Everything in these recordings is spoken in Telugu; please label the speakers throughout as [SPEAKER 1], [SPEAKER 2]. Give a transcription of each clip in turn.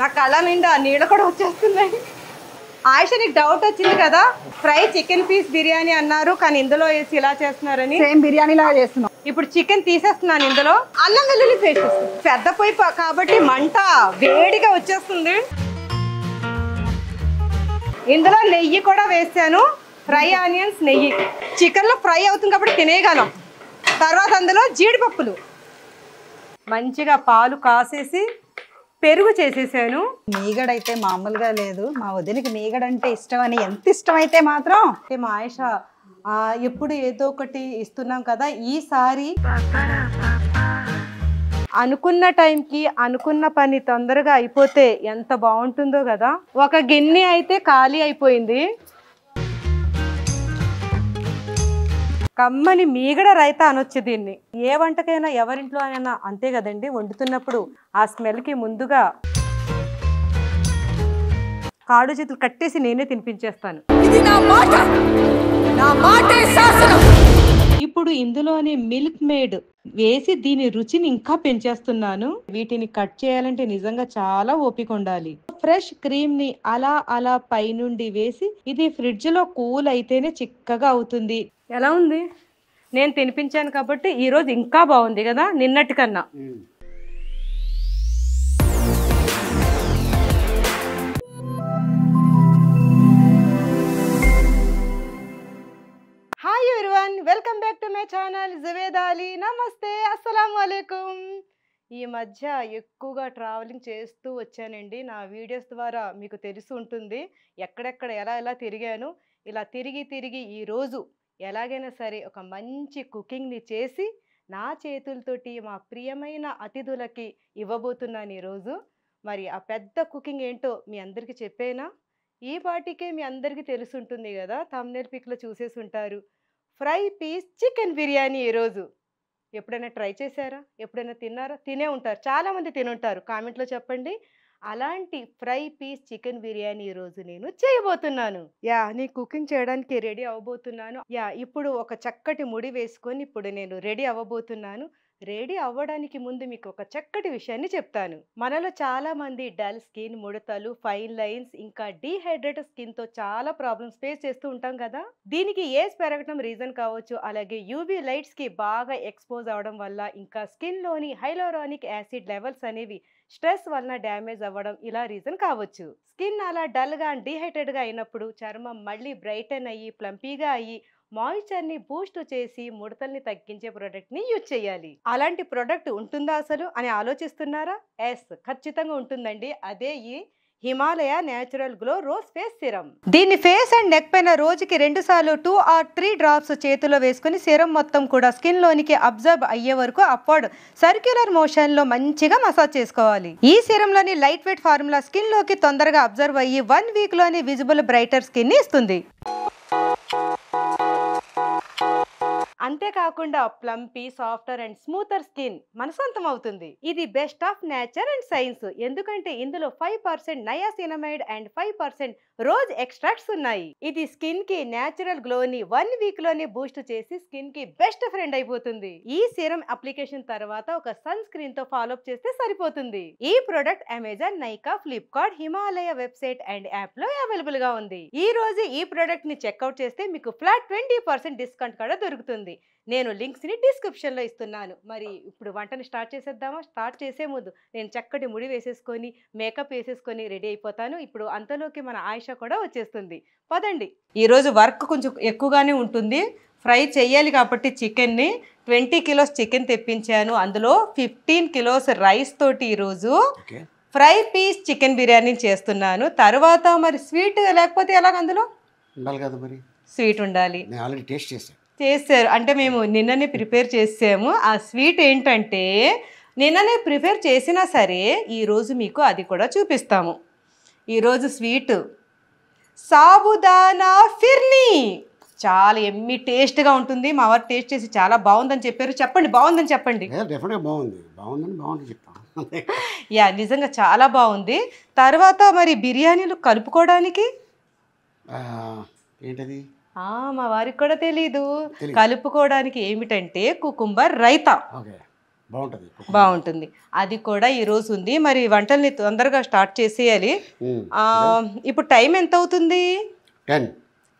[SPEAKER 1] నా కళ్ళ నిండా నీళ్ళు కూడా వచ్చేస్తున్నాయి. ఆయిష నీకు డౌట్ వచ్చింది కదా, ఫ్రై చికెన్ పీస్ బిర్యానీ అన్నారు కానీ ఇందులో వేసి ఇలా చేస్తున్నారని.
[SPEAKER 2] సేమ్ బిర్యానీ లాగా చేస్తున్నాం.
[SPEAKER 1] ఇప్పుడు చికెన్ తీసేస్తున్నాను, ఇందులో అల్లం వెల్లుల్లి పేస్ట్ పెద్ద పొయ్యి కాబట్టి మంట వేడిగా వచ్చేస్తుంది. ఇందులో నెయ్యి కూడా వేసాను, ఫ్రై ఆనియన్స్ నెయ్యి. చికెన్ లో ఫ్రై అవుతుంది కాబట్టి తినేయగలం. తర్వాత అందులో జీడిపప్పులు, మంచిగా పాలు కాసేసి పెరుగు చేసేసాను.
[SPEAKER 2] మీగడైతే మామూలుగా లేదు. మా వదినకి మీగడంటే ఇష్టం అని, ఎంత ఇష్టమైతే మాత్రం
[SPEAKER 1] మా ఆయిష ఎప్పుడు ఏదో ఒకటి ఇస్తున్నాం కదా, ఈసారి అనుకున్న టైంకి అనుకున్న పని తొందరగా అయిపోతే ఎంత బాగుంటుందో కదా. ఒక గిన్నె అయితే ఖాళీ అయిపోయింది. కమ్మని మీగడ రైతా అనొచ్చు దీన్ని. ఏ వంటకైనా ఎవరింట్లో అయినా అంతే కదండి, వండుతున్నప్పుడు ఆ స్మెల్కి ముందుగా కాడు చేతులు కట్టేసి నేనే తినిపించేస్తాను. ఇప్పుడు ఇందులోనే మిల్క్ మేడ్ వేసి దీని రుచిని ఇంకా పెంచేస్తున్నాను. వీటిని కట్ చేయాలంటే నిజంగా చాలా ఓపిక ఉండాలి. ఫ్రెష్ క్రీమ్ ని అలా అలా పైనుండి వేసి, ఇది ఫ్రిడ్జ్ లో కూల్ అయితేనే చిక్కగా అవుతుంది. ఎలా ఉంది? నేను తినిపించాను కాబట్టి ఈ రోజు ఇంకా బాగుంది కదా నిన్నటి కన్నా. Hi everyone, welcome back to my channel Juveda Ali. నమస్తే, అస్సలాము అలైకుం. ఈ మధ్య ఎక్కువగా ట్రావెలింగ్ చేస్తూ వచ్చానండి. నా వీడియోస్ ద్వారా మీకు తెలిసి ఉంటుంది ఎక్కడెక్కడ ఎలా తిరిగాను. ఇలా తిరిగి ఈరోజు ఎలాగైనా సరే ఒక మంచి కుకింగ్ని చేసి నా చేతులతోటి మా ప్రియమైన అతిథులకి ఇవ్వబోతున్నాను ఈరోజు. మరి ఆ పెద్ద కుకింగ్ ఏంటో మీ అందరికీ చెప్పేనా? ఈ పాటికే మీ అందరికీ తెలిసి ఉంటుంది కదా, థంబ్నెయిల్ పిక్లో చూసేసి ఉంటారు. ఫ్రై పీస్ చికెన్ బిర్యానీ ఈరోజు. ఎప్పుడైనా ట్రై చేశారా? ఎప్పుడైనా తిన్నారా? తినే ఉంటారు, చాలామంది తినుంటారు. కామెంట్లో చెప్పండి. అలాంటి ఫ్రై పీస్ చికెన్ బిర్యానీ ఈరోజు నేను చేయబోతున్నాను. నేను కుకింగ్ చేయడానికి రెడీ అవ్వబోతున్నాను. ఇప్పుడు ఒక చక్కటి ముడి వేసుకొని ఇప్పుడు నేను రెడీ అవ్వబోతున్నాను. రెడీ అవ్వడానికి ముందు మీకు ఒక చక్కటి విషయాన్ని చెప్తాను. మనలో చాలా మంది డల్ స్కిన్, ముడతలు, ఫైన్ లైన్స్, ఇంకా డీహైడ్రేటెడ్ స్కిన్ తో చాలా ప్రాబ్లమ్స్ ఫేస్ చేస్తూ ఉంటాం కదా. దీనికి ఏజ్ పెరగడం రీజన్ కావచ్చు, అలాగే యూవీ లైట్స్ కి బాగా ఎక్స్పోజ్ అవడం వల్ల, ఇంకా స్కిన్ లోని హైలోరానిక్ యాసిడ్ లెవెల్స్ అనేవి స్ట్రెస్ వలన డ్యామేజ్ అవ్వడం ఇలా రీజన్ కావచ్చు. స్కిన్ అలా డల్ గా డీహైడ్రేట్ గా అయినప్పుడు చర్మం మళ్ళీ బ్రైటన్ అయ్యి ప్లంపీగా అయ్యి మాయిశ్చర్ ని బూస్ట్ చేసి ముడతల్ని తగ్గించే ప్రొడక్ట్ ని యూజ్ చేయాలి. అలాంటి ప్రొడక్ట్ ఉంటుందా అసలు అని ఆలోచిస్తున్నారా? ఎస్, ఖచ్చితంగా ఉంటుందండి. అదే ఈ Himalaya natural glow rose face serum. దీన్ని ఫేస్ అండ్ నెక్ పైన రోజుకి 2 సార్లు 2 or 3 డ్రాప్స్ చేతిలో వేసుకుని సిరం మొత్తం కూడా స్కిన్ లోనికి అబ్జర్వ్ అయ్యే వరకు అప్వర్డ్ సర్క్యులర్ మోషన్ లో మంచిగా మసాజ్ చేసుకోవాలి. ఈ సిరం లోని లైట్ వెయిట్ ఫార్ములా స్కిన్ లోకి తొందరగా అబ్జర్వ్ అయ్యి 1 వీక్ లోని విజిబుల్ బ్రైటర్ స్కిన్ ని ఇస్తుంది. అంతేకాకుండా plumpy, softer and smoother skin మన సొంతం అవుతుంది. ఇది best of nature and science. ఎందుకంటే ఇందులో 5% నయాసినమైడ్ అండ్ 5% రోజ్ ఎక్స్ట్రాక్ట్స్ ఉన్నాయి. ఇది స్కిన్ కి నేచురల్ గ్లోని 1 వీక్ లోనే బూస్ట్ చేసి స్కిన్ కి బెస్ట్ ఫ్రెండ్ అయిపోతుంది. ఈ సిరం అప్లికేషన్ తర్వాత ఒక సన్ స్క్రీన్ తో ఫాలో అప్ చేస్తే సరిపోతుంది. ఈ product Amazon, Nykaa, Flipkart, Himalaya website and app లో అవైలబుల్ గా ఉంది. ఈ రోజు ఈ ప్రొడక్ట్ ని చెక్అవుట్ చేస్తే మీకు ఫ్లాట్ 20% డిస్కౌంట్ కూడా దొరుకుతుంది. నేను లింక్స్ ని డిస్క్రిప్షన్ లో ఇస్తున్నాను. మరి ఇప్పుడు వంటని స్టార్ట్ చేసేద్దామా? స్టార్ట్ చేసే ముందు నేను చక్కటి ముడి వేసేసుకొని మేకప్ వేసేసుకొని రెడీ అయిపోతాను. ఇప్పుడు అంతలోకి మన ఆయిష కూడా వచ్చేస్తుంది. పదండి. ఈరోజు వర్క్ కొంచెం ఎక్కువగానే ఉంటుంది. ఫ్రై చేయాలి కాబట్టి చికెన్ని 20 కిలోస్ చికెన్ తెప్పించాను. అందులో 15 కిలోస్ రైస్ తోటి ఈరోజు ఫ్రై పీస్ చికెన్ బిర్యానీ చేస్తున్నాను. తర్వాత మరి స్వీట్ లేకపోతే ఎలాగ, అందులో
[SPEAKER 3] ఉండాలి కదా, మరి
[SPEAKER 1] స్వీట్ ఉండాలి.
[SPEAKER 3] నేను ఆల్రెడీ టేస్ట్ చేశాను.
[SPEAKER 1] చేశారు అంటే మేము నిన్ననే ప్రిపేర్ చేసాము. ఆ స్వీట్ ఏంటంటే నిన్ననే ప్రిపేర్ చేసినా సరే ఈరోజు మీకు అది కూడా చూపిస్తాము. ఈరోజు స్వీట్ సాబుదానా ఫిర్నీ. చాలా ఎమ్మి టేస్ట్గా ఉంటుంది. మా వారు టేస్ట్ చేసి చాలా బాగుందని చెప్పారు. చెప్పండి, బాగుందని చెప్పండి.
[SPEAKER 3] డెఫినెట్గా బాగుంది చెప్తాను.
[SPEAKER 1] నిజంగా చాలా బాగుంది. తర్వాత మరి బిర్యానీలు కలుపుకోవడానికి
[SPEAKER 3] ఏంటది?
[SPEAKER 1] మా వారికి కూడా తెలీదు. కలుపుకోవడానికి ఏమిటంటే కుకుంబర్ రైతా.
[SPEAKER 3] బాగుంటుంది.
[SPEAKER 1] బాగుంటుంది. అది కూడా ఈరోజు ఉంది. మరి వంటల్ని తొందరగా స్టార్ట్ చేసేయాలి. ఇప్పుడు టైం ఎంత అవుతుంది?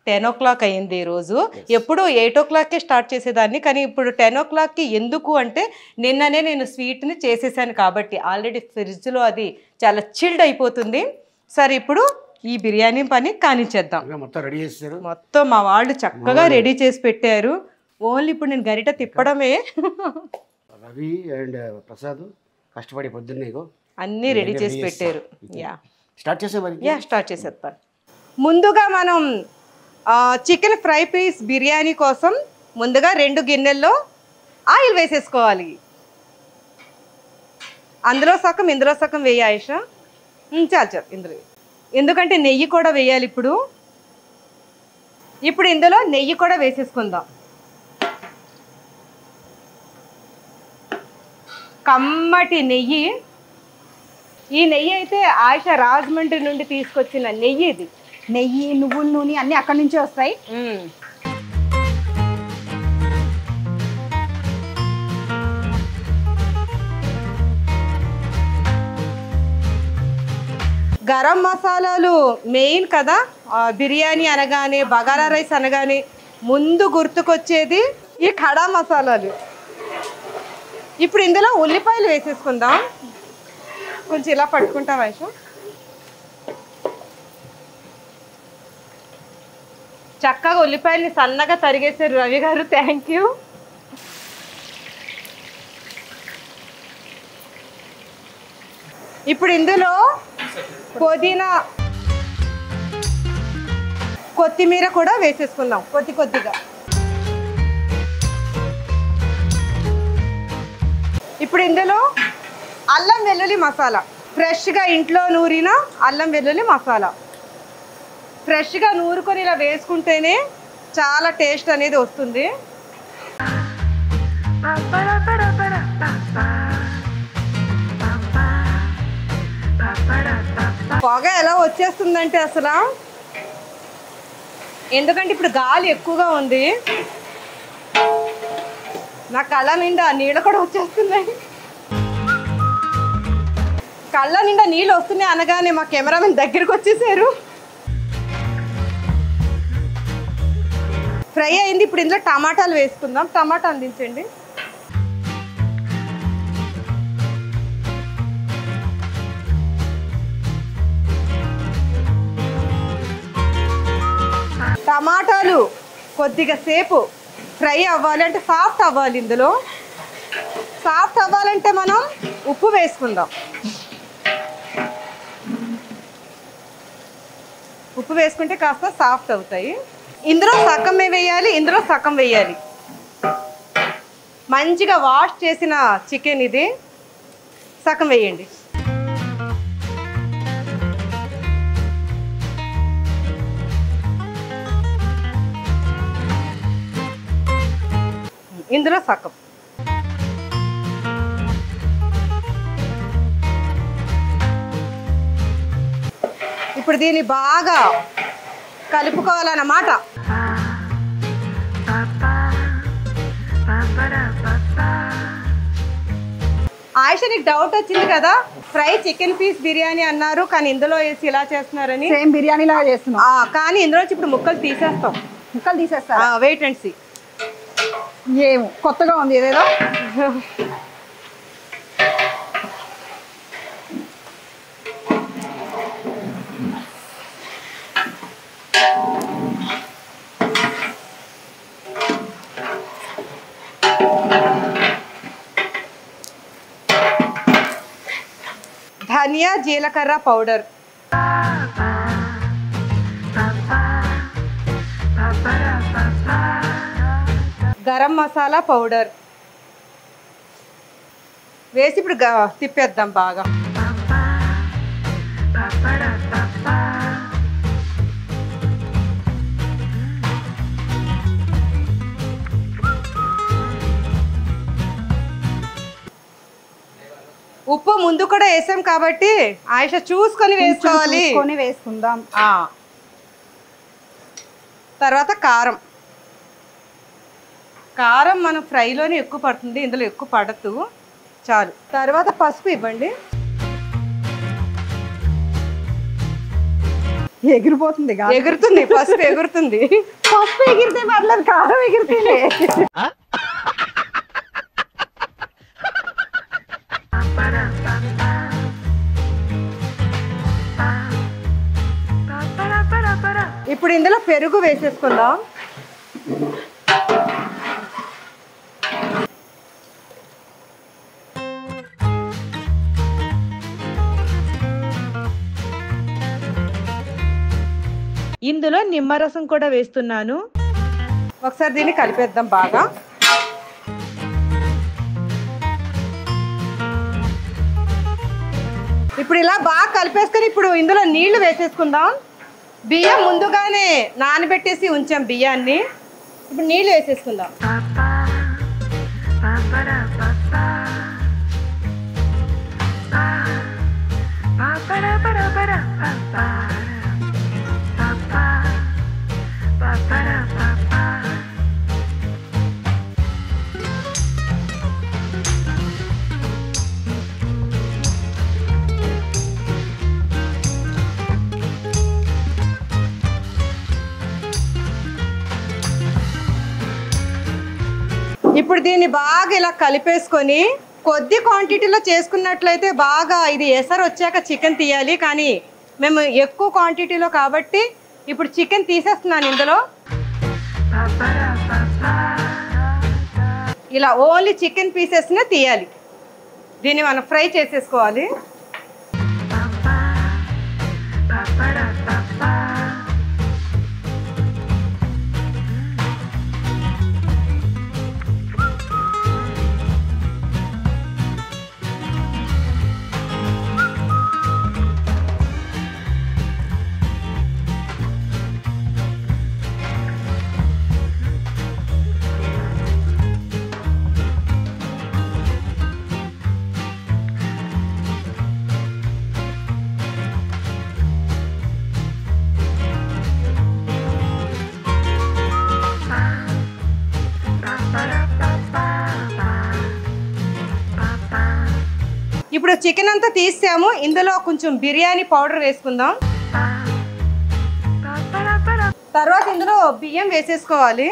[SPEAKER 1] 10 అయింది ఈరోజు. ఎప్పుడు 8 స్టార్ట్ చేసేదాన్ని, కానీ ఇప్పుడు 10 ఎందుకు అంటే నిన్ననే నేను స్వీట్ని చేసేసాను కాబట్టి ఆల్రెడీ ఫ్రిడ్జ్లో అది చాలా చిల్డ్ అయిపోతుంది. సరే ఇప్పుడు ఈ బిర్యానీ పని కానిచ్చేద్దాం.
[SPEAKER 3] మొత్తం రెడీ చేస్తారు.
[SPEAKER 1] మొత్తం మా వాళ్ళు చక్కగా రెడీ చేసి పెట్టారు. ఓన్లీ ఇప్పుడు నేను గరిట తిప్పడమే.
[SPEAKER 3] రవి అండ్ ప్రసాద్ కష్టపడి పొద్దున్నే
[SPEAKER 1] అన్నీ రెడీ చేసి పెట్టారు.
[SPEAKER 3] స్టార్ట్ చేసే మరి.
[SPEAKER 1] స్టార్ట్ చేసేస్తాను. ముందుగా మనం చికెన్ ఫ్రై పీస్ బిర్యానీ కోసం ముందుగా 2 గిన్నెల్లో ఆయిల్ వేసేసుకోవాలి. అందులో సగం ఇందులో సగం వేయి ఆయుష. చాలు ఇందులో, ఎందుకంటే నెయ్యి కూడా వేయాలి. ఇప్పుడు ఇందులో నెయ్యి కూడా వేసేసుకుందాం. కమ్మటి నెయ్యి. ఈ నెయ్యి అయితే ఆయుష రాజమండ్రి నుండి తీసుకొచ్చిన నెయ్యి. ఇది
[SPEAKER 2] నెయ్యి, నువ్వుల నూనె అన్నీ అక్కడి నుంచే వస్తాయి.
[SPEAKER 1] గరం మసాలాలు మెయిన్ కదా. బిర్యానీ అనగానే, బగారా రైస్ అనగానే ముందు గుర్తుకొచ్చేది ఈ ఖడా మసాలాలు. ఇప్పుడు ఇందులో ఉల్లిపాయలు వేసేసుకుందాం. కొంచెం ఇలా పట్టుకుంటాం ఆయుష. చక్కగా ఉల్లిపాయల్ని సన్నగా తరిగేశారు రవి గారు, థ్యాంక్ యూ. ఇప్పుడు ఇందులో పుదీనా, కొత్తిమీర కూడా వేసేసుకుందాం కొద్దిగా. ఇప్పుడు ఇందులో అల్లం వెల్లుల్లి మసాలా, ఫ్రెష్గా ఇంట్లో నూరిన అల్లం వెల్లుల్లి మసాలా. ఫ్రెష్గా నూరుకొని ఇలా వేసుకుంటేనే చాలా టేస్ట్ అనేది వస్తుంది. పొగ ఎలా వచ్చేస్తుందంటే అసలు, ఎందుకంటే ఇప్పుడు గాలి ఎక్కువగా ఉంది. నా కళ్ళ నిండా నీళ్ళు కూడా వచ్చేస్తున్నాయి. కళ్ళ నిండా నీళ్ళు వస్తున్నాయి అనగానే మా కెమెరామెన్ దగ్గరికి వచ్చేసారు. ఫ్రై అయింది. ఇప్పుడు ఇందులో టమాటాలు వేసుకుందాం. టమాటా అందించండి. టమాటాలు కొద్దిగా సేపు ఫ్రై అవ్వాలి, అంటే సాఫ్ట్ అవ్వాలి. ఇందులో సాఫ్ట్ అవ్వాలంటే మనం ఉప్పు వేసుకుందాం. ఉప్పు వేసుకుంటే కాస్త సాఫ్ట్ అవుతాయి. ఇందులో సగమే వేయాలి, ఇందులో సగం వేయాలి. మంచిగా వాష్ చేసిన చికెన్ ఇది, సగం వేయండి. ఇందులో సగం. ఇప్పుడు దీన్ని బాగా కలుపుకోవాలన్నమాట. ఆయుష, నీకు డౌట్ వచ్చింది కదా, ఫ్రై చికెన్ పీస్ బిర్యానీ అన్నారు, కానీ ఇందులో వేసి ఇలా చేస్తున్నారని.
[SPEAKER 2] సేమ్ బిర్యానీ లాగా చేస్తున్నాం,
[SPEAKER 1] కానీ ఇందులో ఇప్పుడు ముక్కలు తీసేస్తాం.
[SPEAKER 2] ముక్కలు తీసేస్తా.
[SPEAKER 1] Wait and see.
[SPEAKER 2] ఏమో కొత్తగా ఉంది ఏదేదో.
[SPEAKER 1] ధనియా జీలకర్ర పౌడర్, గరం మసాలా పౌడర్ వేసి ఇప్పుడు తిప్పేద్దాం బాగా. ఉప్పు ముందు కూడా వేసాం కాబట్టి ఆయుష చూసుకొని వేసుకోవాలి.
[SPEAKER 2] వేసుకుందాం.
[SPEAKER 1] తర్వాత కారం. కారం మనం ఫ్రైలోనే ఎక్కువ పడుతుంది, ఇందులో ఎక్కువ పడదు. చాలు. తర్వాత పసుపు ఇవ్వండి.
[SPEAKER 2] ఎగిరిపోతుంది
[SPEAKER 1] ఎగురుతుంది, పసుపు ఎగురుతుంది.
[SPEAKER 2] పసుపు ఎగిరితే పర్లేదు, కారం ఎగిరితేనే.
[SPEAKER 1] ఇప్పుడు ఇందులో పెరుగు వేసేసుకుందాం. ఇందులో నిమ్మరసం కూడా వేస్తున్నాను. ఒకసారి దీన్ని కలిపేద్దాం బాగా. ఇప్పుడు ఇలా బాగా కలిపేసుకొని ఇప్పుడు ఇందులో నీళ్లు వేసేసుకుందాం. బియ్యం ముందుగానే నానబెట్టేసి ఉంచాం బియ్యాన్ని. ఇప్పుడు నీళ్లు వేసేసుకుందాం. ఇప్పుడు దీన్ని బాగా ఇలా కలిపేసుకొని కొద్ది క్వాంటిటీలో చేసుకున్నట్లయితే బాగా ఇది ఎసరు వచ్చాక చికెన్ తీయాలి. కానీ మేము ఎక్కువ క్వాంటిటీలో కాబట్టి ఇప్పుడు చికెన్ తీసేస్తున్నాను. ఇందులో ఇలా ఓన్లీ చికెన్ పీసెస్నే తీయాలి. దీన్ని మనం ఫ్రై చేసేసుకోవాలి. ఇప్పుడు చికెన్ అంతా తీసాము. ఇందులో కొంచెం బిర్యానీ పౌడర్ వేసుకుందాం. తర్వాత ఇందులో బియ్యం వేసేసుకోవాలి.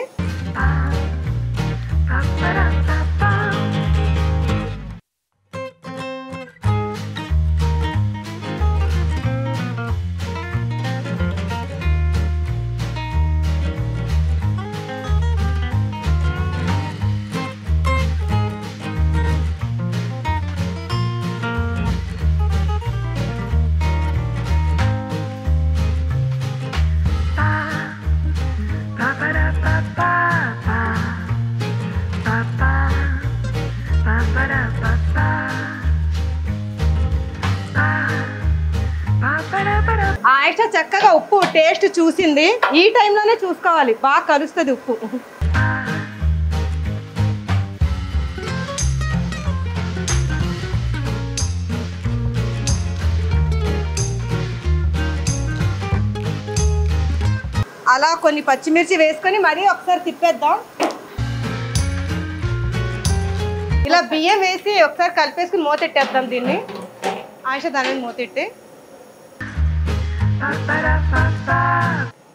[SPEAKER 1] ఆయిషా చక్కగా ఉప్పు టేస్ట్ చూసింది. ఈ టైంలోనే చూసుకోవాలి, బాగా కలుస్తుంది ఉప్పు. అలా కొన్ని పచ్చిమిర్చి వేసుకొని మరీ ఒకసారి తిప్పేద్దాం. ఇలా బియ్యం వేసి ఒకసారి కలిపేసుకుని మూతెట్టేద్దాం దీన్ని. ఆయిషా దాని మీద మూతెట్టి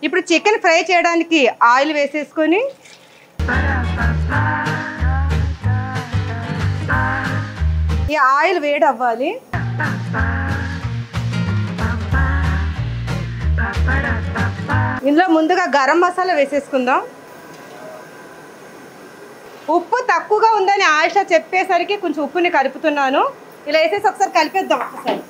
[SPEAKER 1] ఇప్పుడు చికెన్ ఫ్రై చేయడానికి ఆయిల్ వేసేసుకొని ఈ ఆయిల్ వేడి అవ్వాలి. ఇందులో ముందుగా గరం మసాలా వేసేసుకుందాం. ఉప్పు తక్కువగా ఉందని ఆయిషా చెప్పేసరికి కొంచెం ఉప్పుని కలుపుతున్నాను. ఇలా వేసేసి ఒకసారి కలిపేద్దాం. ఒకసారి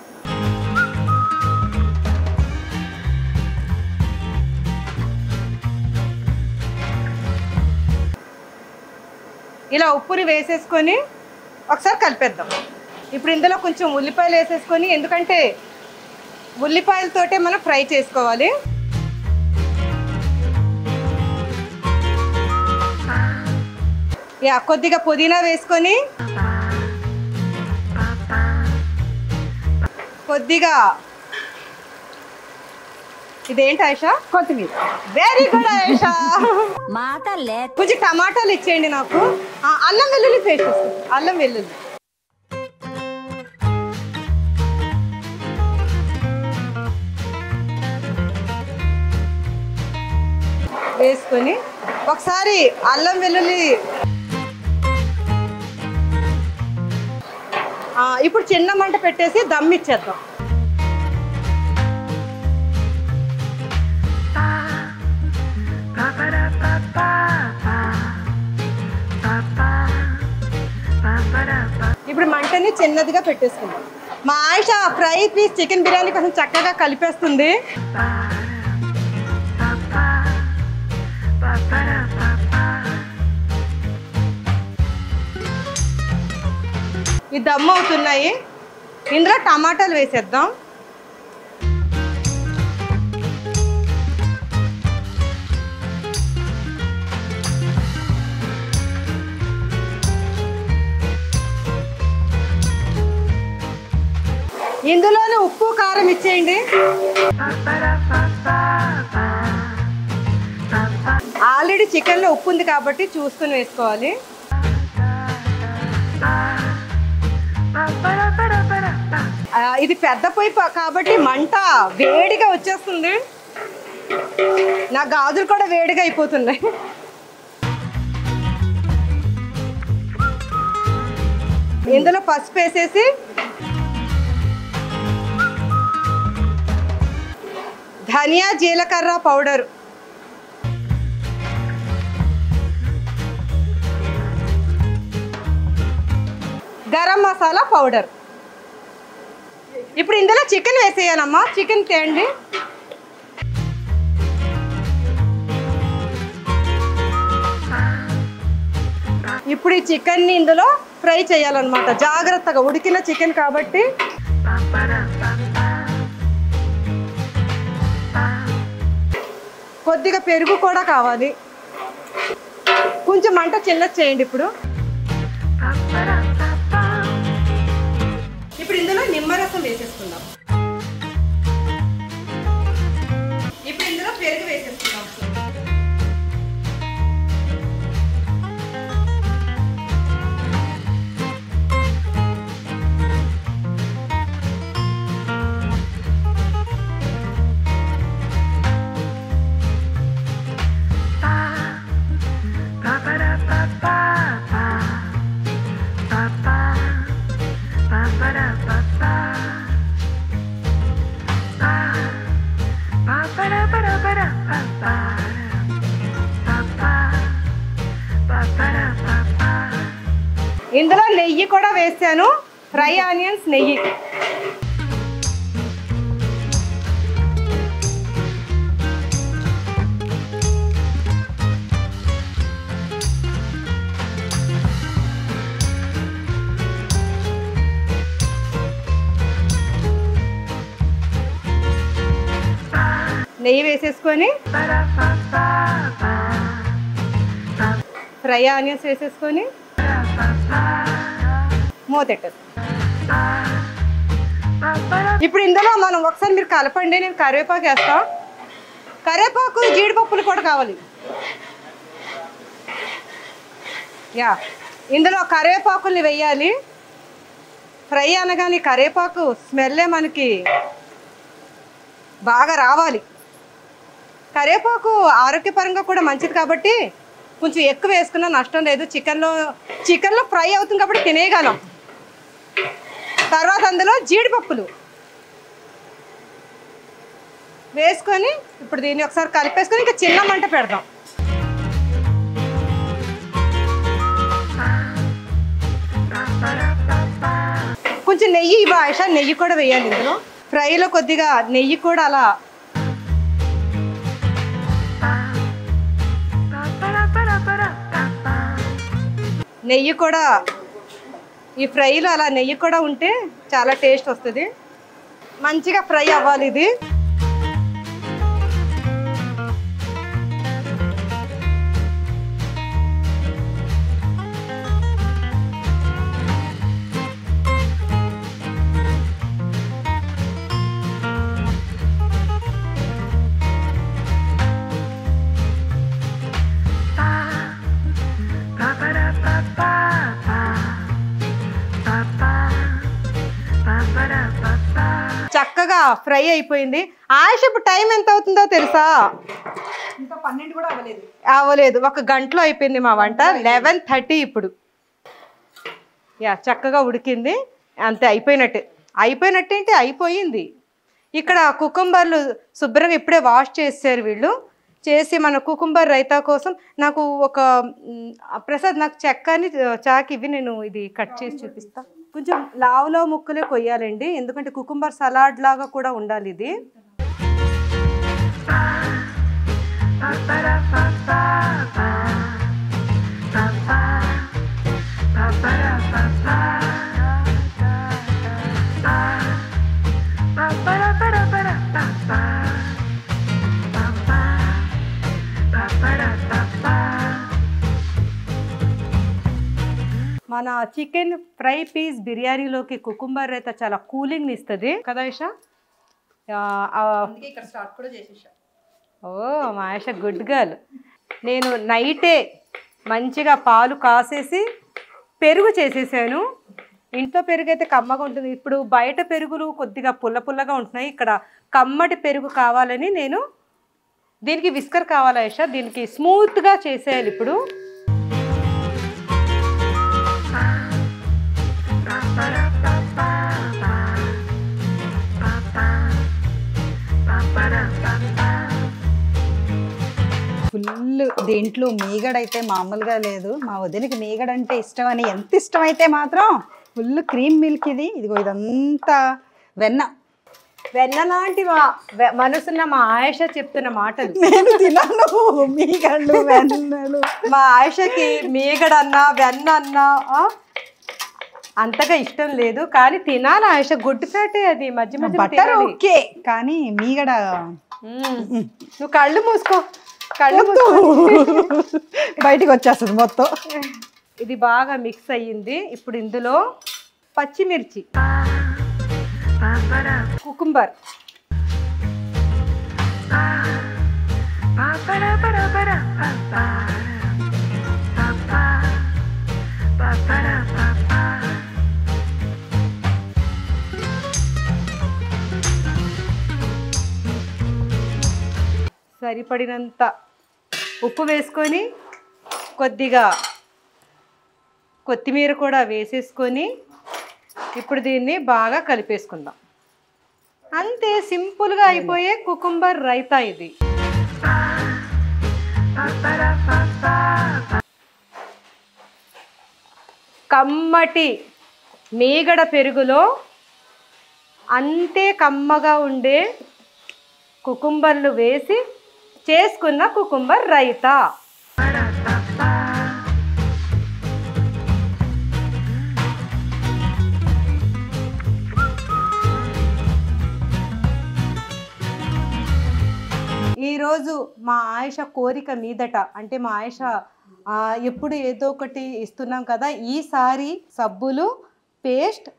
[SPEAKER 1] ఇలా ఉప్పుని వేసేసుకొని ఒకసారి కలిపేద్దాం. ఇప్పుడు ఇందులో కొంచెం ఉల్లిపాయలు వేసేసుకొని, ఎందుకంటే ఉల్లిపాయలతోటే మనం ఫ్రై చేసుకోవాలి. కొద్దిగా పుదీనా వేసుకొని కొద్దిగా ఇదేంటి ఆయిషా?
[SPEAKER 2] కొత్తిమీర.
[SPEAKER 1] Very good Ayesha.
[SPEAKER 2] మాటలే
[SPEAKER 1] కొంచెం టమాటాలు ఇచ్చేయండి నాకు. అల్లం వెల్లుల్లి పేస్ట్, అల్లం వెల్లుల్లి. వేసుకొని ఒకసారి అల్లం వెల్లుల్లి ఇప్పుడు చిన్న మంట పెట్టేసి దమ్ ఇచ్చేద్దాం. ఇప్పుడు మంటని చిన్నదిగా పెట్టేసుకుందాం. మా Ayesha fry piece chicken biryani కొంచెం చక్కగా కలిపేస్తుంది. ఈ దమ్ అవుతున్నాయి. ఇందులో టమాటాలు వేసేద్దాం. ఇందులోనే ఉప్పు కారం ఇచ్చేయండి. ఆల్రెడీ చికెన్లో ఉప్పు ఉంది కాబట్టి చూసుకుని వేసుకోవాలి. ఇది పెద్ద పొయ్యి కాబట్టి మంట వేడిగా వచ్చేస్తుంది. నా గాజులు కూడా వేడిగా అయిపోతున్నాయి. ఇందులో పసుపు వేసేసి ధనియా జీలకర్ర పౌడర్, గరం మసాలా పౌడర్. ఇప్పుడు ఇందులో చికెన్ వేసేయాలమ్మా. చికెన్ తేండి. ఇప్పుడు ఈ చికెన్ని ఇందులో ఫ్రై చేయాలన్నమాట. జాగ్రత్తగా ఉడికిన చికెన్ కాబట్టి కొద్దిగా పెరుగు కూడా కావాలి. కొంచెం మంట చిన్నది చేయండి. ఇప్పుడు ఇందులో నిమ్మరసం వేసేసుకుందాం. ఇప్పుడు ఇందులో పెరుగు వేసేసుకుందాం. ఇందులో నెయ్యి కూడా వేసాను. ఫ్రై ఆనియన్స్ నెయ్యి. నెయ్యి వేసేసుకొని ఫ్రై ఆనియన్స్ వేసేసుకొని మూతెట్టదు. ఇప్పుడు ఇందులో మనం ఒకసారి మీరు కలపండి. నేను కరివేపాకు వేస్తా. కరివేపాకు జీడిపప్పులు కూడా కావాలి. యా, ఇందులో కరివేపాకుల్ని వేయాలి. ఫ్రై అనగానే కరివేపాకు స్మెల్లే మనకి బాగా రావాలి. కరివేపాకు ఆరోగ్యపరంగా కూడా మంచిది కాబట్టి కొంచెం ఎక్కువ వేసుకున్నా నష్టం లేదు. చికెన్లో ఫ్రై అవుతుంది కాబట్టి తినేయగలం. తర్వాత అందులో జీడిపప్పులు వేసుకొని ఇప్పుడు దీన్ని ఒకసారి కలిపేసుకొని ఇంకా చిన్న మంట పెడదాం. కొంచెం నెయ్యి ఆయిషా, నెయ్యి కూడా వేయాలి ఇందులో. ఫ్రైలో కొద్దిగా నెయ్యి కూడా అలా నెయ్యి కూడా ఈ ఫ్రైలో అలా నెయ్యి కూడా ఉంటే చాలా టేస్ట్ వస్తుంది. మంచిగా ఫ్రై అవ్వాలి ఇది. చక్కగా ఫ్రై అయిపోయింది. ఆయుష్ ఇప్పుడు టైం ఎంత అవుతుందో తెలుసా?
[SPEAKER 2] ఇంకా 12 కూడా అవ్వలేదు.
[SPEAKER 1] అవ్వలేదు, 1 గంటలో అయిపోయింది మా వంట. 11:30 ఇప్పుడు. యా చక్కగా ఉడికింది, అంతే అయిపోయినట్టే. అంటే అయిపోయింది. ఇక్కడ కుకుంబర్లు శుభ్రంగా ఇప్పుడే వాష్ చేశారు వీళ్ళు. చేసి మన కుకుంబర్ రైతా కోసం నాకు ఒక ప్రసాద్ నాకు చెక్కని చాకి ఇవి నేను ఇది కట్ చేసి చూపిస్తా. కొంచెం లావులో ముక్కలే కొయ్యాలండి, ఎందుకంటే కుకుంబర్ సలాడ్ లాగా కూడా ఉండాలి ఇది. మన చికెన్ ఫ్రై పీస్ బిర్యానీలోకి కుకుంబర్ అయితే చాలా కూలింగ్ని ఇస్తుంది కదా ఆయిషా?
[SPEAKER 2] ఇక్కడ స్టార్ట్ కూడా చేసేసా.
[SPEAKER 1] ఓ మా ఆయిషా గుడ్ గర్ల్. నేను నైటే మంచిగా పాలు కాసేసి పెరుగు చేసేసాను. ఇంట్లో పెరుగు అయితే కమ్మగా ఉంటుంది. ఇప్పుడు బయట పెరుగులు కొద్దిగా పుల్లగా ఉంటున్నాయి. ఇక్కడ కమ్మటి పెరుగు కావాలని నేను దీనికి విస్కర్ కావాలి ఆయిషా, దీనికి స్మూత్గా చేసేయాలి ఇప్పుడు.
[SPEAKER 2] ఫుల్ దీంట్లో మీగడైతే మామూలుగా లేదు. మా వదినకి మీగడ అంటే ఇష్టం అని, ఎంత ఇష్టమైతే మాత్రం ఫుల్ క్రీమ్ మిల్క్ ఇది. ఇదిగో ఇదంతా
[SPEAKER 1] వెన్న లాంటి మనసున్న మా ఆయిషా చెప్తున్న మాటలు.
[SPEAKER 2] నేను తినను మీగళ్ళు వెన్నలు.
[SPEAKER 1] మా ఆయిషకి మీగడన్నా వెన్న అన్నా అంతగా ఇష్టం లేదు, కానీ తినాలి ఆయిషా. గుడ్ ఫ్యాటే అది, మధ్య మధ్య
[SPEAKER 2] బటర్ ఓకే, కానీ మీగడ
[SPEAKER 1] నువ్వు కళ్ళు మూసుకో,
[SPEAKER 2] బయటికి వచ్చేస్తుంది మొత్తం.
[SPEAKER 1] ఇది బాగా మిక్స్ అయ్యింది. ఇప్పుడు ఇందులో పచ్చిమిర్చి, కుకుంబర్, సరిపడినంత ఉప్పు వేసుకొని కొద్దిగా కొత్తిమీర కూడా వేసేసుకొని ఇప్పుడు దీన్ని బాగా కలిపేసుకుందాం. అంతే, సింపుల్గా అయిపోయే కుకుంబర్ రైతా ఇది. కమ్మటి మీగడ పెరుగులో అంతే కమ్మగా ఉండే కుకుంబర్లు వేసి చేసుకున్న కుకుంబర్ రైతా. ఈరోజు మా ఆయిషా కోరిక మీదట, అంటే మా ఆయిషా ఎప్పుడు ఏదో ఒకటి ఇస్తున్నాం కదా, ఈసారి సబ్బులు, పేస్ట్,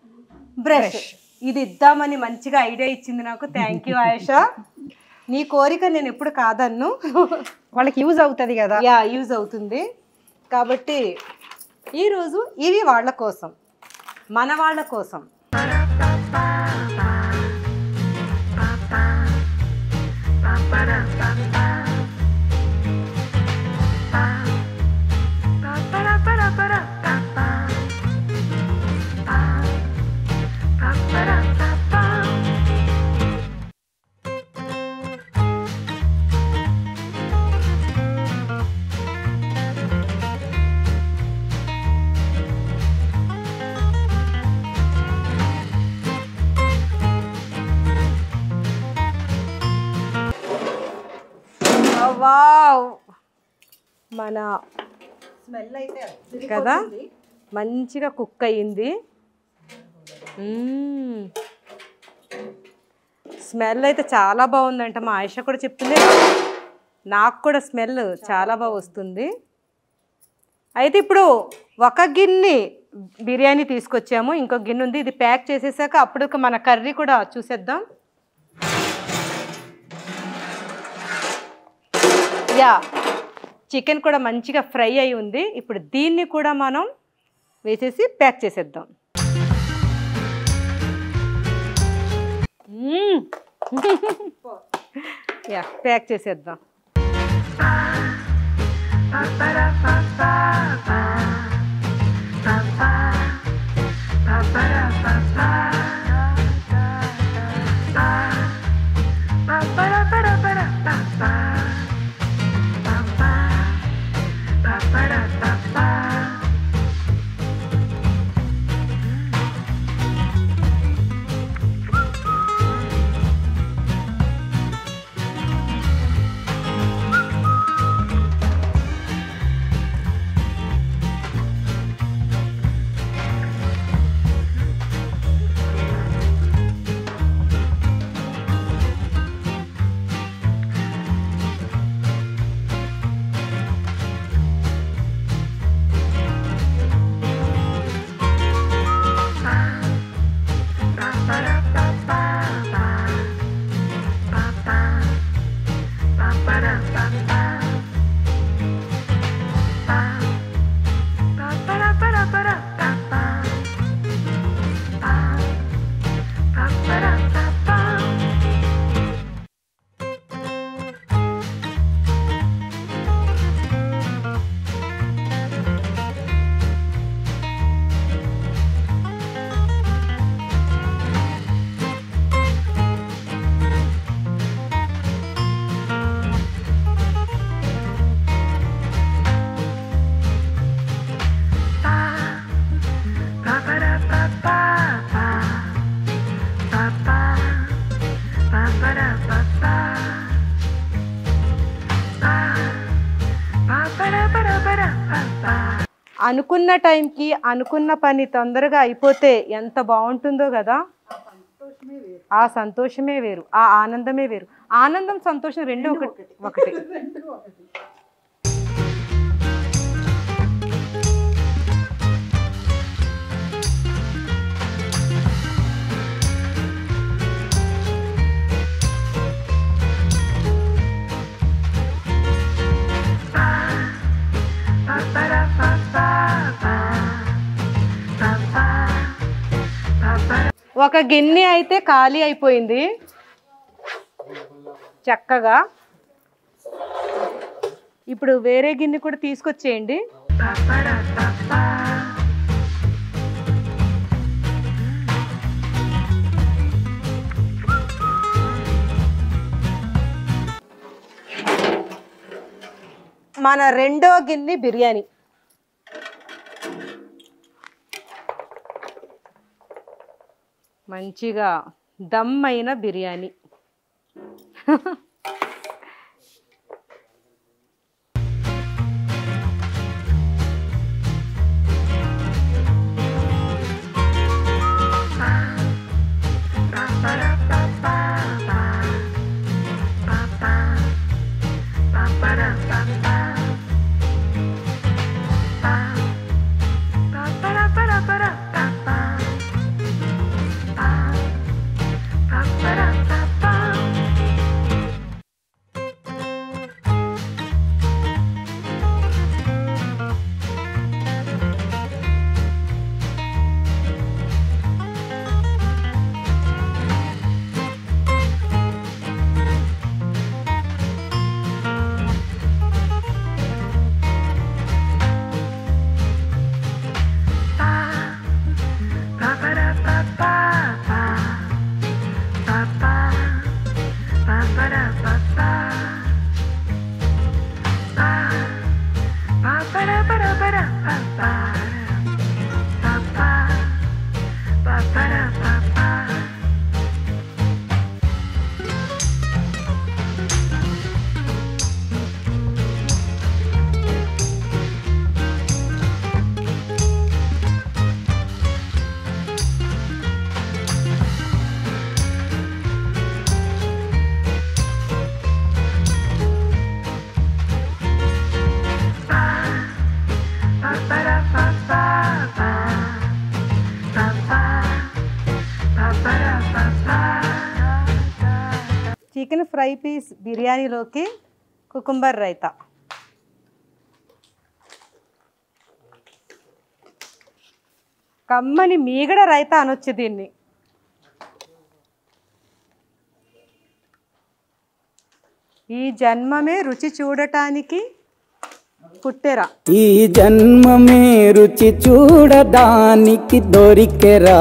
[SPEAKER 1] బ్రష్ ఇది ఇద్దామని మంచిగా ఐడియా ఇచ్చింది నాకు. Thank you Ayesha. నీ కోరిక నేను ఎప్పుడు కాదన్ను.
[SPEAKER 2] వాళ్ళకి యూజ్ అవుతుంది కదా.
[SPEAKER 1] యా యూజ్ అవుతుంది కాబట్టి ఈరోజు ఇవి వాళ్ళ కోసం, మన వాళ్ళ కోసం. వావ్, మన
[SPEAKER 2] స్మెల్ అయితే
[SPEAKER 1] కదా మంచిగా కుక్ అయ్యింది. స్మెల్ అయితే చాలా బాగుందంట. మా ఆయిషా కూడా చెప్తుంది, నాకు కూడా స్మెల్ చాలా బాగా వస్తుంది. అయితే ఇప్పుడు ఒక గిన్నె బిర్యానీ తీసుకొచ్చాము, ఇంకో గిన్నె ఉంది. ఇది ప్యాక్ చేసేసాక అప్పుడు మన కర్రీ కూడా చూసేద్దాం. యా చికెన్ కూడా మంచిగా ఫ్రై అయి ఉంది. ఇప్పుడు దీన్ని కూడా మనం వేసేసి ప్యాక్ చేసేద్దాం. యా ప్యాక్ చేసేద్దాం. అనుకున్న టైంకి అనుకున్న పని తొందరగా అయిపోతే ఎంత బాగుంటుందో కదా. ఆ సంతోషమే వేరు, ఆ ఆనందమే వేరు. ఆనందం సంతోషం రెండు ఒకటి. ఒక గిన్నె అయితే ఖాళీ అయిపోయింది చక్కగా. ఇప్పుడు వేరే గిన్నె కూడా తీసుకొచ్చేయండి. మన రెండో గిన్నె బిర్యానీ. మంచిగా దమ్ అయిన బిర్యానీ. చికెన్ ఫ్రై పీస్ బిర్యానీలోకి కుకుంబర్ రైతా. కమ్మని మీగడ రైతా అనొచ్చు దీన్ని. ఈ జన్మమే రుచి చూడటానికి పుట్టెరా.
[SPEAKER 4] ఈ జన్మమే రుచి చూడడానికి దొరికెరా.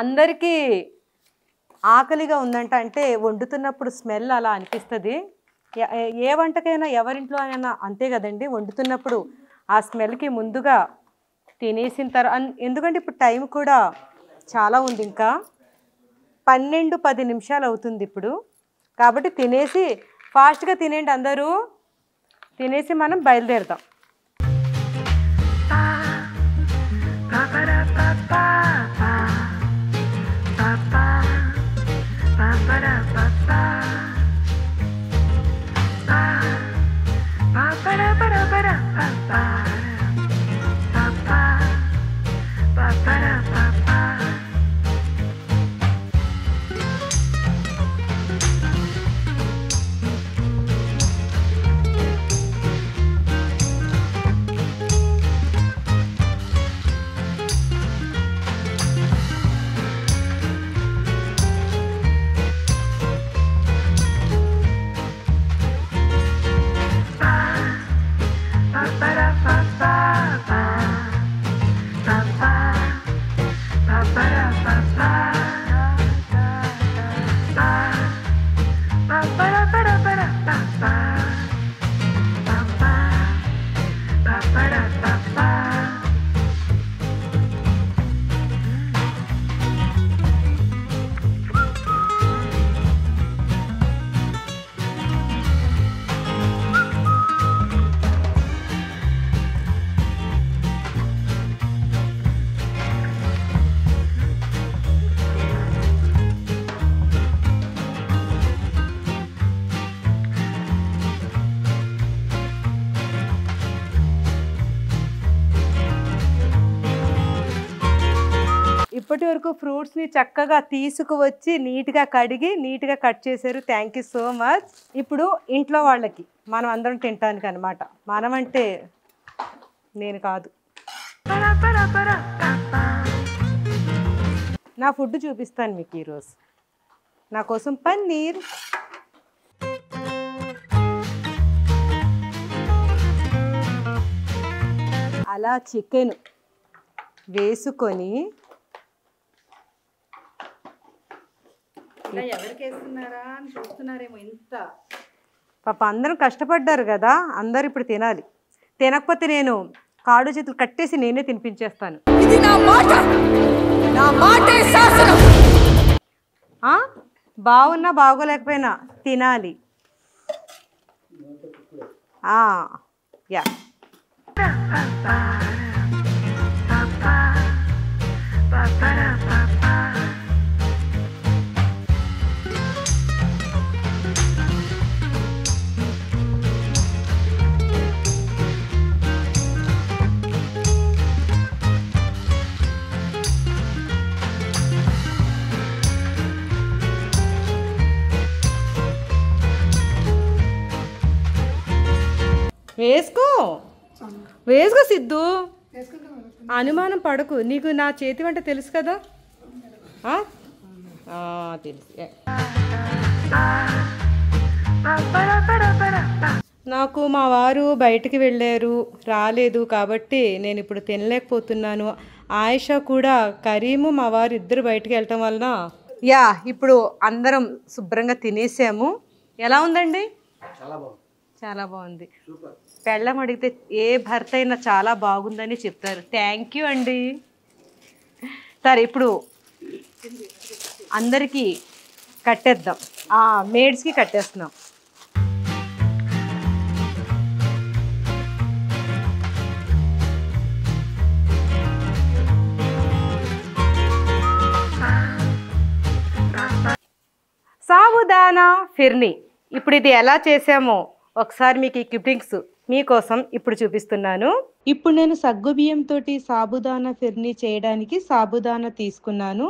[SPEAKER 1] అందరికీ ఆకలిగా ఉందంట అంటే వండుతున్నప్పుడు స్మెల్ అలా అనిపిస్తుంది. ఏ వంటకైనా ఎవరింట్లో అయినా అంతే కదండి, వండుతున్నప్పుడు ఆ స్మెల్కి ముందుగా తినేసిన తర్వాత, ఎందుకంటే ఇప్పుడు టైం కూడా చాలా ఉంది, ఇంకా 12-10 నిమిషాలు అవుతుంది ఇప్పుడు. కాబట్టి తినేసి ఫాస్ట్గా తినేయండి అందరూ, తినేసి మనం బయలుదేరుతాం. ఇప్పటి వరకు ఫ్రూట్స్ని చక్కగా తీసుకువచ్చి నీట్గా కడిగి నీట్గా కట్ చేశారు. Thank you so much. ఇప్పుడు ఇంట్లో వాళ్ళకి మనం అందరం తినటానికి అనమాట. మనం అంటే నేను కాదు, నా ఫుడ్ చూపిస్తాను మీకు ఈరోజు. నా కోసం పన్నీర్, అలా చికెన్ వేసుకొని,
[SPEAKER 2] ఎవరికి వేస్తున్నారా అని చూస్తున్నారేమో. ఇంత
[SPEAKER 1] పాప అందరూ కష్టపడ్డారు కదా, అందరు ఇప్పుడు తినాలి. తినకపోతే నేను కాడు చేతులు కట్టేసి నేనే తినిపించేస్తాను.
[SPEAKER 5] ఇది నా మాట, నా మాటే శాసనం.
[SPEAKER 1] బాగున్నా బాగోలేకపోయినా తినాలి. యా వేసుకో వేసుకో సిద్ధు, అనుమానం పడకు. నీకు నా చేతి వంట తెలుసు కదా, తెలుసు. నాకు మా వారు బయటికి వెళ్ళారు, రాలేదు కాబట్టి నేను ఇప్పుడు తినలేకపోతున్నాను. ఆయిషా కూడా, కరీము మా వారు ఇద్దరు బయటికి వెళ్ళటం వలన ఇప్పుడు అందరం శుభ్రంగా తినేసాము. ఎలా ఉందండి? చాలా బాగుంది. పెళ్ళం అడిగితే ఏ భర్త అయినా చాలా బాగుందని చెప్తారు. థ్యాంక్ యూ అండి. సరే ఇప్పుడు అందరికీ కట్టేద్దాం, మేడ్స్కి కట్టేస్తున్నాం. సాబుదానా ఫిర్నీ. ఇప్పుడు ఇది ఎలా చేసామో ఒకసారి మీకు ఈ క్లిప్పింగ్స్ మీకోసం ఇప్పుడు చూపిస్తున్నాను. ఇప్పుడు నేను సగ్గుబియ్యం తోటి సాబుదానా ఫిర్నీ చేయడానికి సాబుదానా తీసుకున్నాను.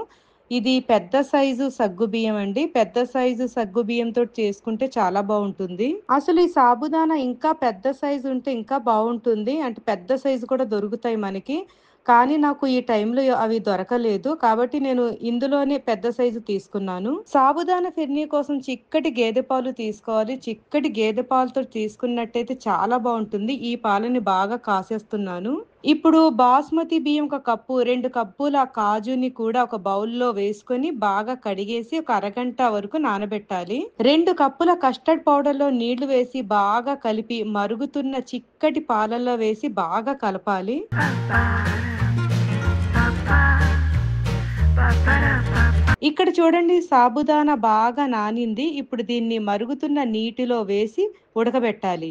[SPEAKER 1] ఇది పెద్ద సైజు సగ్గుబియ్యం అండి. పెద్ద సైజు సగ్గుబియ్యంతో చేసుకుంటే చాలా బాగుంటుంది. అసలు ఈ సాబుదానా ఇంకా పెద్ద సైజు ఉంటే ఇంకా బాగుంటుంది. అంటే పెద్ద సైజు కూడా దొరుకుతాయి మనకి. కానీ నాకు ఈ టైంలో అవి దొరకలేదు కాబట్టి నేను ఇందులోనే పెద్ద సైజు తీసుకున్నాను. సాబుదానా ఫిర్నీ కోసం చిక్కటి గేదె పాలు తీసుకోవాలి. చిక్కటి గేదె పాలతో తీసుకున్నట్టయితే చాలా బాగుంటుంది. ఈ పాలని బాగా కాసేస్తున్నాను. ఇప్పుడు బాస్మతి బియ్యం 1 కప్పు, 2 కప్పుల కాజుని కూడా ఒక బౌల్లో వేసుకొని బాగా కడిగేసి ఒక అరగంట వరకు నానబెట్టాలి. 2 కప్పుల కస్టర్డ్ పౌడర్ లో నీళ్లు వేసి బాగా కలిపి మరుగుతున్న చిక్కటి పాలల్లో వేసి బాగా కలపాలి. ఇక్కడ చూడండి, సాబుదానా బాగా నానింది. ఇప్పుడు దీన్ని మరుగుతున్న నీటిలో వేసి ఉడకబెట్టాలి.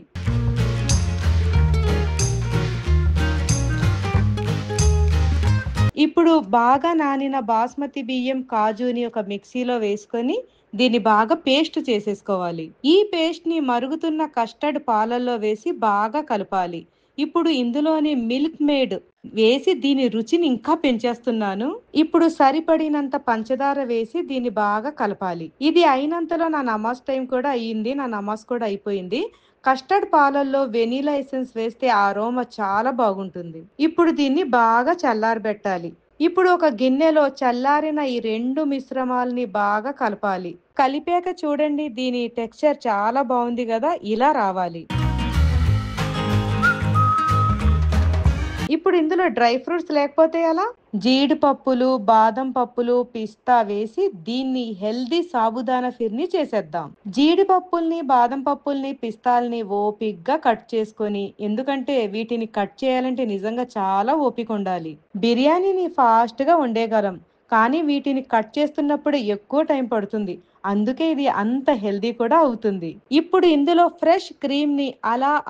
[SPEAKER 1] ఇప్పుడు బాగా నానిన బాస్మతి బియ్యం కాజుని ఒక మిక్సీలో వేసుకొని దీన్ని బాగా పేస్ట్ చేసేసుకోవాలి. ఈ పేస్ట్ ని మరుగుతున్న కస్టర్డ్ పాలల్లో వేసి బాగా కలపాలి. ఇప్పుడు ఇందులోని మిల్క్ మేడ్ వేసి దీని రుచిని ఇంకా పెంచేస్తున్నాను. ఇప్పుడు సరిపడినంత పంచదార వేసి దీన్ని బాగా కలపాలి. ఇది అయినంతలో నా నమాజ్ టైం కూడా అయ్యింది. నా నమాజ్ కూడా అయిపోయింది. కస్టర్డ్ పాలల్లో వెనీలా ఎసెన్స్ వేస్తే ఆ అరోమా చాలా బాగుంటుంది. ఇప్పుడు దీన్ని బాగా చల్లారబెట్టాలి. ఇప్పుడు ఒక గిన్నెలో చల్లారిన ఈ 2 మిశ్రమాలని బాగా కలపాలి. కలిపాక చూడండి, దీని టెక్స్చర్ చాలా బాగుంది కదా, ఇలా రావాలి. ఇప్పుడు ఇందులో డ్రై ఫ్రూట్స్ లేకపోతే ఎలా? జీడిపప్పులు, బాదం పప్పులు, పిస్తా వేసి దీన్ని హెల్దీ సాబుదానా ఫిర్నీ చేసేద్దాం. జీడిపప్పుల్ని, బాదం పప్పుల్ని, పిస్తాల్ని ఓపిగ్గా కట్ చేసుకొని, ఎందుకంటే వీటిని కట్ చేయాలంటే నిజంగా చాలా ఓపిక ఉండాలి. బిర్యానీని ఫాస్ట్ గా వండేయగలం, కానీ వీటిని కట్ చేస్తున్నప్పుడు ఎక్కువ టైం పడుతుంది. అందుకే ఇది అంత హెల్దీ కూడా అవుతుంది. ఇప్పుడు ఇందులో ఫ్రెష్ క్రీమ్ ని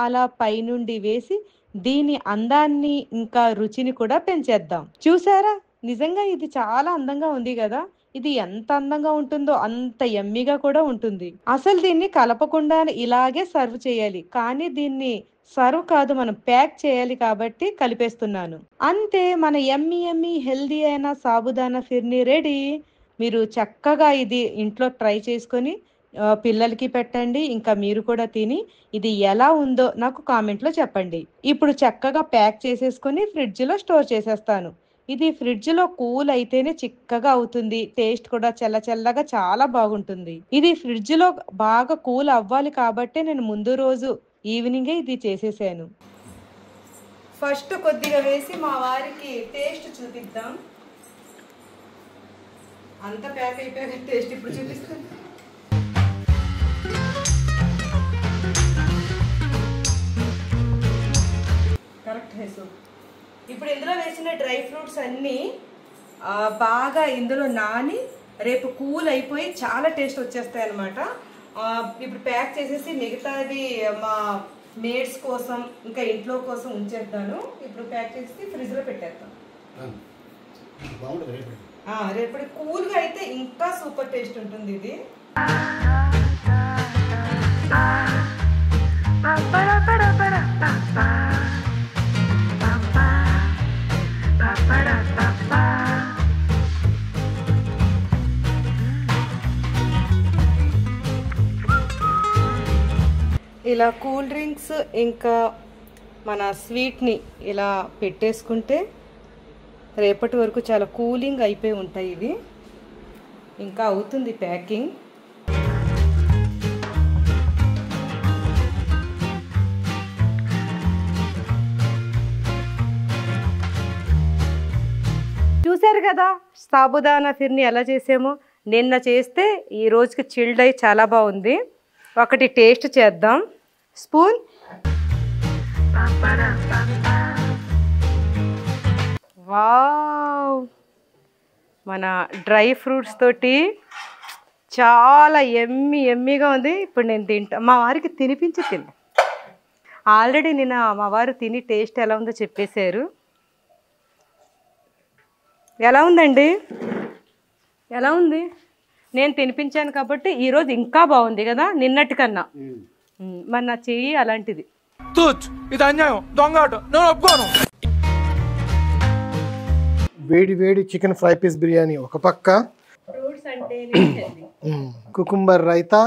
[SPEAKER 1] అలా పైనుండి వేసి దీని అందాన్ని ఇంకా రుచిని కూడా పెంచేద్దాం. చూసారా, నిజంగా ఇది చాలా అందంగా ఉంది కదా. ఇది ఎంత అందంగా ఉంటుందో అంత యమ్మీగా కూడా ఉంటుంది. అసలు దీన్ని కలపకుండా ఇలాగే సర్వ్ చేయాలి, కానీ దీన్ని సర్వ్ కాదు, మనం ప్యాక్ చేయాలి కాబట్టి కలిపేస్తున్నాను. అంతే, మన యమ్మీ హెల్దీ అయిన సాబుదానా ఫిర్నీ రెడీ. మీరు చక్కగా ఇది ఇంట్లో ట్రై చేసుకొని పిల్లలకి పెట్టండి. ఇంకా మీరు కూడా తిని ఇది ఎలా ఉందో నాకు కామెంట్లో చెప్పండి. ఇప్పుడు చక్కగా ప్యాక్ చేసేసుకొని ఫ్రిడ్జ్ లో స్టోర్ చేసేస్తాను. ఇది ఫ్రిడ్జ్ లో కూల్ అయితేనే చిక్కగా అవుతుంది. టేస్ట్ కూడా చల్లగా చాలా బాగుంటుంది. ఇది ఫ్రిడ్జ్ లో బాగా కూల్ అవ్వాలి కాబట్టి నేను ముందు రోజు ఈవినింగే ఇది చేసేసాను. ఫస్ట్ కొద్దిగా వేసి మా వారికి టేస్ట్ చూపిద్దాం. అంత ప్యాక్ అయిపోయాక టేస్ట్ ఇప్పుడు చూపిస్తాను. కరెక్ట్ హేసు. ఇప్పుడు ఇందులో వేసిన డ్రై ఫ్రూట్స్ అన్నీ బాగా ఇందులో నాని రేపు కూల్ అయిపోయి చాలా టేస్ట్ వచ్చేస్తాయి అన్నమాట. ఇప్పుడు ప్యాక్ చేసేసి మిగతాది మా మేడ్స్ కోసం ఇంకా ఇంట్లో కోసం ఉంచేద్దాను. ఇప్పుడు ప్యాక్ చేసి ఫ్రిడ్జ్లో పెట్టేద్దాం. రేపటి కూల్గా అయితే ఇంకా సూపర్ టేస్ట్ ఉంటుంది ఇది. ఇలా కూల్ డ్రింక్స్ ఇంకా మన స్వీట్ని ఇలా పెట్టేసుకుంటే రేపటి వరకు చాలా కూలింగ్ అయిపోయి ఉంటాయి. ఇవి ఇంకా అవుతుంది ప్యాకింగ్. చూశారు కదా సాబుదానా ఫిర్నీ ఎలా చేసామో. నిన్న చేస్తే ఈ రోజుకి చిల్డ్ అయి చాలా బాగుంది. ఒకటి టేస్ట్ చేద్దాం. స్పూన్. వావ్, మన డ్రై ఫ్రూట్స్ తోటి చాలా ఎమ్మీగా ఉంది. ఇప్పుడు నేను తింటా. మా వారికి తినిపించి ఆల్రెడీ నిన్న మా వారు తిని టేస్ట్ ఎలా ఉందో చెప్పేశారు. ఎలా ఉందండి? ఎలా ఉంది? నేను తినిపించాను కాబట్టి ఈరోజు ఇంకా బాగుంది కదా నిన్నటి కన్నా. మరి నా చెయ్యి అలాంటిది.
[SPEAKER 5] ఇది అన్యాయం, దొంగ ఆట, నేను ఒప్పుకోను.
[SPEAKER 6] వేడి వేడి చికెన్ ఫ్రై పీస్ బిర్యానీ ఒక పక్క, cucumber raita,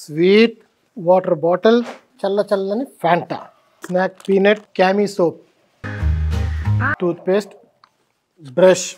[SPEAKER 6] sweet, water bottle, చల్లని Fanta, snack peanut, Camay soap, toothpaste, brush,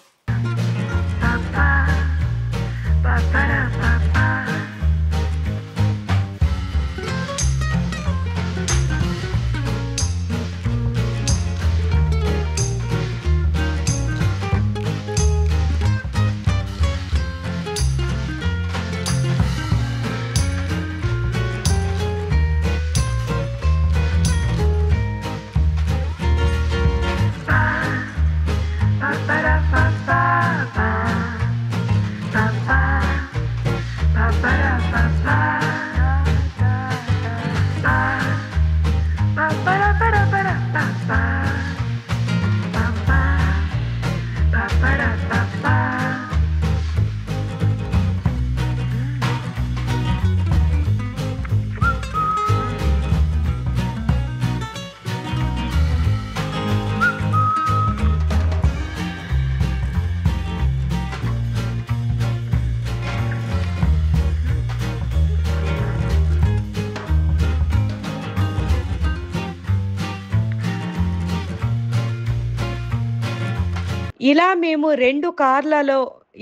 [SPEAKER 1] ఇలా మేము 2 కార్లలో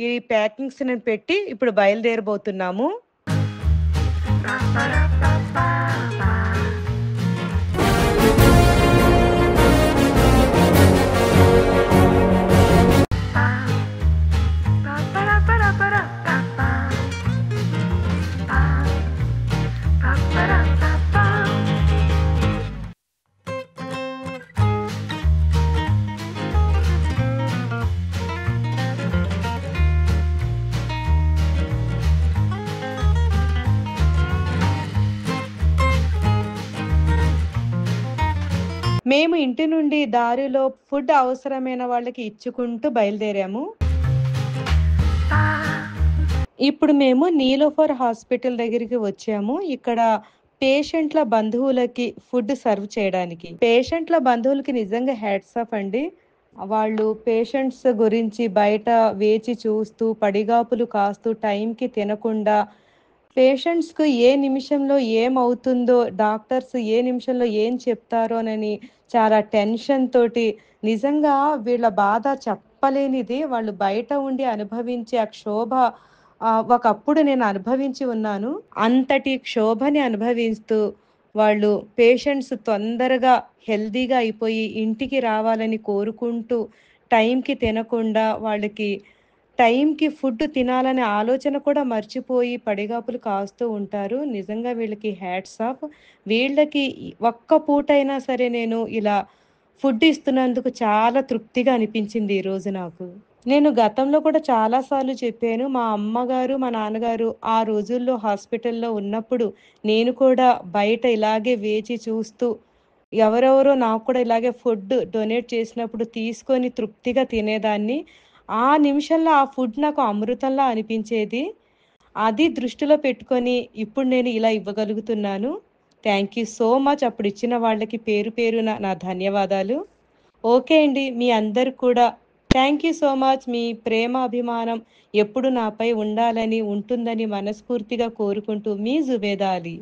[SPEAKER 1] ఈ ప్యాకింగ్స్ పెట్టి ఇప్పుడు బయలుదేరబోతున్నాము. మేము ఇంటి నుండి దారిలో ఫుడ్ అవసరమైన వాళ్ళకి ఇచ్చుకుంటూ బయలుదేరాము. ఇప్పుడు మేము నీలోఫర్ హాస్పిటల్ దగ్గరికి వచ్చాము. ఇక్కడ పేషెంట్ల బంధువులకి ఫుడ్ సర్వ్ చేయడానికి. పేషెంట్ల బంధువులకి నిజంగా హ్యాట్స్ ఆఫ్ అండి. వాళ్ళు పేషెంట్స్ గురించి బయట వేచి చూస్తూ పడిగాపులు కాస్తూ టైంకి తినకుండా, పేషెంట్స్కు ఏ నిమిషంలో ఏమవుతుందో, డాక్టర్స్ ఏ నిమిషంలో ఏం చెప్తారోనని చాలా టెన్షన్ తోటి, నిజంగా వీళ్ళ బాధ చెప్పలేనిది. వాళ్ళు బయట ఉండి అనుభవించే ఆ క్షోభ ఒకప్పుడు నేను అనుభవించి ఉన్నాను. అంతటి క్షోభని అనుభవిస్తూ వాళ్ళు పేషెంట్స్ తొందరగా హెల్దీగా అయిపోయి ఇంటికి రావాలని కోరుకుంటూ టైంకి తినకుండా, వాళ్ళకి టైంకి ఫుడ్ తినాలనే ఆలోచన కూడా మర్చిపోయి పడిగాపులు కాస్తూ ఉంటారు. నిజంగా వీళ్ళకి హ్యాట్స్ ఆఫ్. వీళ్ళకి ఒక్క పూటైనా సరే నేను ఇలా ఫుడ్ ఇస్తున్నందుకు చాలా తృప్తిగా అనిపించింది ఈరోజు నాకు. నేను గతంలో కూడా చాలాసార్లు చెప్పాను, మా అమ్మగారు మా నాన్నగారు ఆ రోజుల్లో హాస్పిటల్లో ఉన్నప్పుడు నేను కూడా బయట ఇలాగే వేచి చూస్తూ, ఎవరెవరో నాకు కూడా ఇలాగే ఫుడ్ డొనేట్ చేసినప్పుడు తీసుకొని తృప్తిగా తినేదాన్ని. ఆ నిమిషంలో ఆ ఫుడ్ నాకు అమృతంలా అనిపించేది. అది దృష్టిలో పెట్టుకొని ఇప్పుడు నేను ఇలా ఇవ్వగలుగుతున్నాను. Thank you so much. అప్పుడు ఇచ్చిన వాళ్ళకి పేరు పేరున నా ధన్యవాదాలు. ఓకే అండి, మీ అందరు కూడా థ్యాంక్ యూ సో మచ్. మీ ప్రేమ అభిమానం ఎప్పుడు నాపై ఉండాలని ఉంటుందని మనస్ఫూర్తిగా కోరుకుంటూ మీ జుబేదా అలీ.